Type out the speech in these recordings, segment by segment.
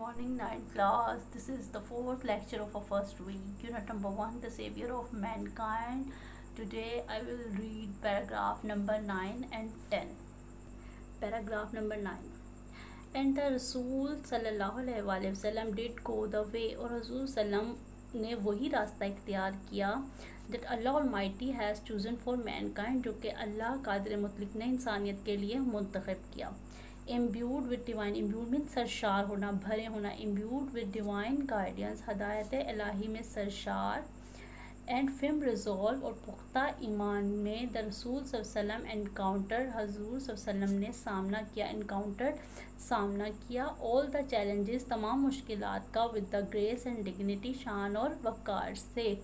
Morning, ninth class. This is the fourth lecture of our first week. Unit number 1, the Savior of Mankind. Today I will read paragraph number 9 and 10. Paragraph number 9. And the Rasul sallallahu alaihi wasallam did go the way, और Rasul sallam ने वही रास्ता इख्तियार किया that Allah Almighty has chosen for mankind, जो कि अल्लाह कादिर मुतलक ने इंसानियत के लिए मुंतखब किया. Imbued with divine, imbued means सरशार होना, भरे होना. Imbued with divine guidance, हदायत इलाही में सरशार. एंड फिम रिजॉल्व, और पुख्ता ईमान में द रसूल सल्लम एनकाउंटर, हजूर सल्लम ने सामना किया, एनकाउंटर सामना किया. ऑल द चैलेंजेस, तमाम मुश्किलात का, with the grace and dignity, शान और वक़ार से.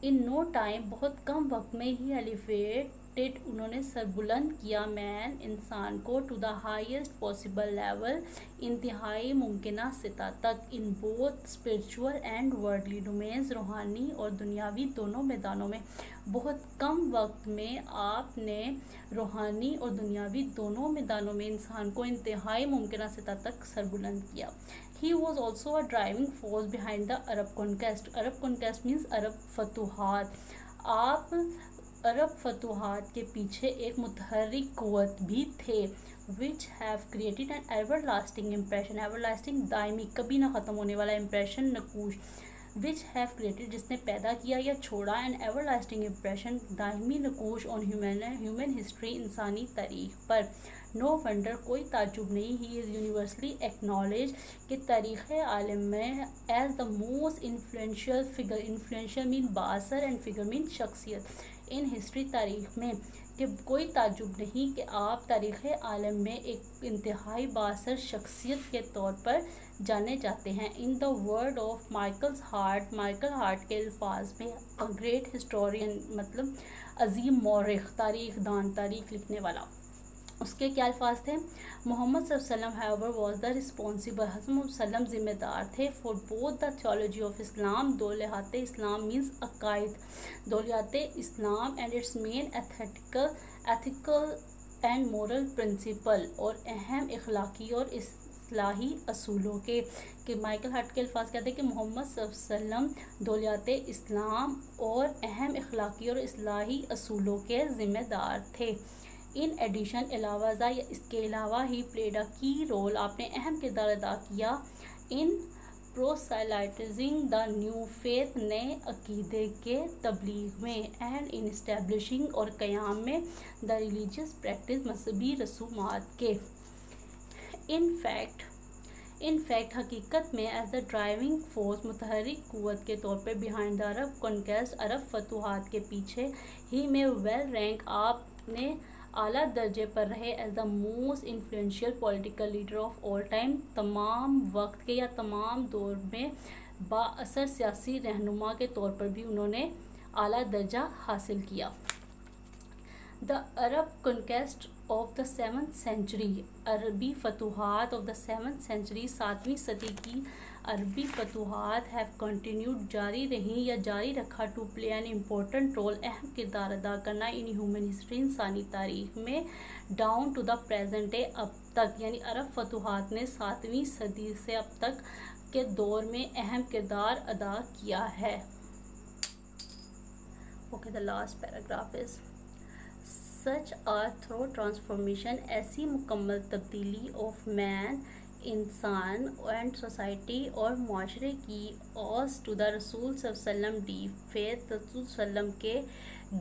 इन नो टाइम, बहुत कम वक्त में ही एलिवेटेड, उन्होंने सरबुलंद किया मैन, इंसान को, to the highest possible level, इंतहाई मुमकिना सतह तक, in both spiritual and worldly domains, रूहानी और दुनियावी दोनों मैदानों में. बहुत कम वक्त में आपने रूहानी और दुनियावी दोनों मैदानों में इंसान को इंतहाई मुमकिना सतह तक सरबुलंद किया. He was also a driving force behind the Arab conquest. Arab conquest means अरब फतूहात. आप अरब फतूहात के पीछे एक मुतहर्रिक क़ुव्वत भी थे. which have created an everlasting impression. everlasting Daimi, कभी ना ख़त्म होने वाला impression, नकूश. which have created, जिसने पैदा किया या छोड़ा, an everlasting impression, Daimi नकूश, on human history, इंसानी तारीख़ पर. नो वंडर, कोई ताजुब नहीं, ही इज़ यूनिवर्सली एक्नॉलेज, कि तारीख़ आलम में as the most influential figure. Influential mean बासर एंड फिगर मीन शख्सियत. इन हिस्ट्री, तारीख़ में, कि कोई ताजुब नहीं कि आप तारीख़ आलम में एक इंतहाई बासर शख्सियत के तौर पर जाने जाते हैं. In the word of Michael Hart, Michael Hart के अल्फाज में, अ ग्रेट हिस्टोरियन मतलब अजीम मौरख, तारीख़ दान, तारीख़ लिखने वाला. उसके क्या अल्फाज थे? मोहम्मद सल्लम हावर वॉज द रिस्पॉन्सिबल, हज़रत सल्लम ज़िम्मेदार थे, for both the theology of Islam, दो लिहात इस्लाम मीन्स अकायद, दो लिहात इस्लाम, and its main ethical and moral principle, और अहम इखलाकी और इस्लाही असूलों के. कि माइकल हार्ट के अल्फाज कहते हैं कि मोहम्मद सल्लम दौलियात इस्लाम और अहम इखलाकी और इस्लाही असूलों के ज़िम्मेदार थे. इन एडिशन, अलावा या इसके अलावा, ही प्लेड अ की रोल, आपने अहम किरदार अदा किया, इन प्रोसेलाइटिजिंग द न्यू फेथ, नए अकीदे के तबलीग में, एंड इन इस्टेब्लिशिंग, और क़याम में, द रिलीजियस प्रैक्टिस, मजहबी रसूमात के. इन फैक्ट हकीकत में, एज द ड्राइविंग फोर्स, मुतहर्रिक क़ुव्वत के तौर पर, बिहाइंड द अरब कॉन्क्वेस्ट, अरब फतूहात के पीछे, ही में वेल रैंक, आपने आला दर्जे पर रहे, as the most influential political leader of all time, तमाम वक्त के या तमाम दौर में बाअसर सियासी रहनुमा के तौर पर भी उन्होंने आला दर्जा हासिल किया. The Arab conquest of the 7th century, अरबी फतूहात ऑफ द 7th सेंचुरी, 7वीं सदी की अरबी फतूहात, हैव कंटिन्यूड, जारी रही या जारी रखा, to play an important role, अहम किरदार अदा करना, इन ह्यूमन हिस्ट्री, इंसानी तारीख़ में, down to the present day, अब तक. यानी अरब फतूहात ने 7वीं सदी से अब तक के दौर में अहम किरदार अदा किया है. Okay, the last paragraph is such a thorough transformation, ऐसी मुकम्मल तब्दीली, ऑफ मैन, इंसान, एंड सोसाइटी और माशरे की, ऑस टू द रसूल सल्लम डी फेथ, रसूल सल्लम के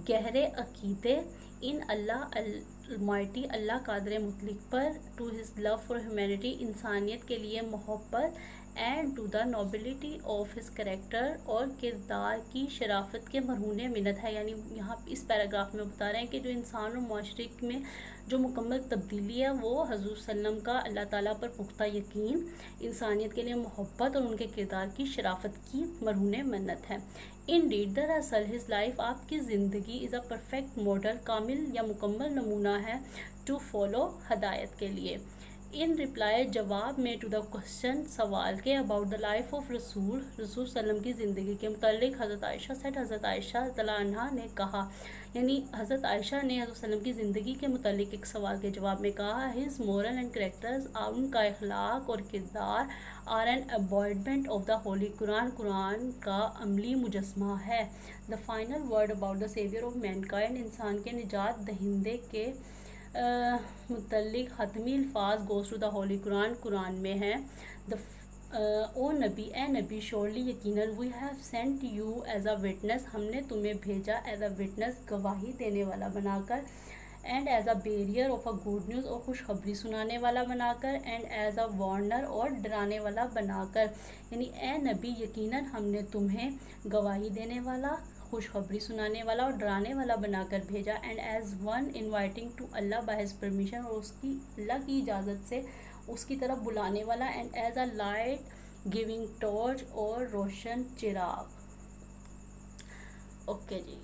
गहरे अकीदे, इन अल्लाह अलमाइटी, अल्लाह कादिर मुतलक पर, to his love for humanity, इंसानियत के लिए मोहब्बत, and to the nobility of his character, और किरदार की शराफत के मरहून मिन्नत है. यानी यहाँ इस पैराग्राफ में बता रहे हैं कि जो इंसान और माशरे में जो मुकम्मल तब्दीली है, वो हज़ूर सल्लम का अल्लाह ताला पर पुख्ता यकीन, इंसानियत के लिए मोहब्बत, और उनके किरदार की शराफत की मरहून मिन्नत है. इंडीड, दरअसल, हिज लाइफ, आपकी ज़िंदगी, इज़ अ परफेक्ट मॉडल, कामिल या मुकम्मल नमूना है, टू फॉलो, हदायत के लिए. ان رپلائی جواب میں ٹو دا کوشچن سوال کے اباؤٹ دا لائف آف رسول صلی اللہ علیہ وسلم کی زندگی کے متعلق حضرت عائشہ سیٹ حضرت عائشہ رضی اللہ عنہا نے کہا، یعنی حضرت عائشہ نے حضرت وسلم کی زندگی کے متعلق ایک سوال کے جواب میں کہا، ہز مورل اینڈ کریکٹرز، ان کا اخلاق اور کردار are an embodiment of the holy Quran, قرآن کا عملی مجسمہ ہے. The final word about the saviour of mankind, انسان کے نجات دہندے کے متعلق حتمی الفاظ goes to the holy Quran, قرآن میں ہے. او نبی، اے نبی، شورلی یقیناً، we have sent you as a witness, ہم نے تمہیں بھیجا ایز اے وٹنس، گواہی دینے والا بنا کر، and as a barrier of a good news, اور خوشخبری سنانے والا بنا کر، اینڈ ایز اے وارنر، اور ڈرانے والا بنا کر. یعنی اے نبی یقیناً ہم نے تمہیں گواہی دینے والا، خوشخبری سنانے والا اور ڈرانے والا بنا کر بھیجا، and as one inviting to اللہ بائی ہز پرمیشن، اور اس کی اللہ کی اجازت سے اس کی طرف بلانے والا، and as a light giving torch, اور روشن چراغ. اوکے جی.